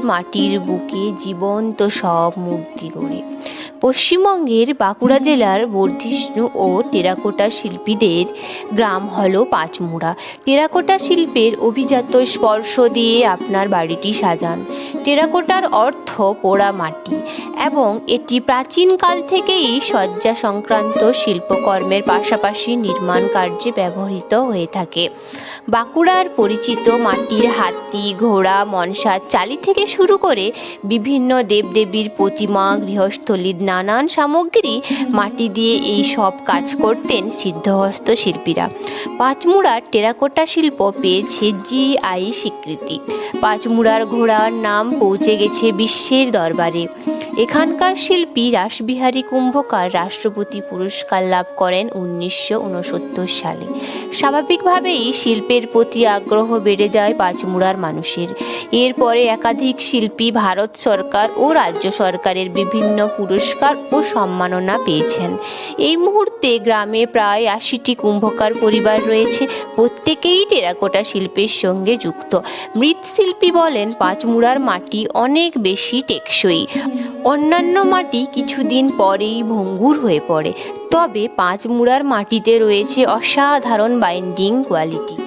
মাটির বুকে জীবন্ত সব মূর্তি গড়ে। পশ্চিমবঙ্গের বাঁকুড়া জেলার বর্ধিষ্ণু ও টেরাকোটা শিল্পীদের গ্রাম হলো পাঁচমুড়া। টেরাকোটা শিল্পের অভিজাত স্পর্শ দিয়ে আপনার বাড়িটি সাজান। টেরাকোটার অর্থ পোড়া মাটি এবং এটি প্রাচীনকাল থেকেই সজ্জা সংক্রান্ত শিল্পকর্মের পাশাপাশি নির্মাণ কার্যে ব্যবহৃত হয়ে থাকে। বাঁকুড়ার পরিচিত মাটির হাতি, ঘোড়া, মনসার চালি থেকে শুরু করে বিভিন্ন দেবদেবীর প্রতিমা, গৃহস্থলীর নানান সামগ্রী মাটি দিয়ে এই সব কাজ করতেন সিদ্ধহস্ত শিল্পীরা। পাঁচমুড়ার টেরাকোটা শিল্প পেয়েছে জিআই স্বীকৃতি। পাঁচমুড়ার ঘোড়ার নাম পৌঁছে গেছে বিশ্বের দরবারে। এখানকার শিল্পী রাসবিহারী কুম্ভকার রাষ্ট্রপতি পুরস্কার লাভ করেন 1969 সালে। স্বাভাবিকভাবেই শিল্পের প্রতি আগ্রহ বেড়ে যায় পাঁচমুড়ার মানুষের। এরপরে একাধিক শিল্পী ভারত সরকার ও রাজ্য সরকারের বিভিন্ন পুরস্কার ও সম্মাননা পেয়েছেন। এই মুহূর্তে গ্রামে প্রায় 80টি কুম্ভকার পরিবার রয়েছে। প্রত্যেকেই টেরাকোটা শিল্পের সঙ্গে যুক্ত। মৃৎশিল্পী বলেন, পাঁচমুড়ার মাটি অনেক বেশি টেকসই। অন্যান্য মাটি কিছুদিন পরেই ভঙ্গুর হয়ে পড়ে, তবে পাঁচমুড়ার মাটিতে রয়েছে অসাধারণ বাইন্ডিং কোয়ালিটি।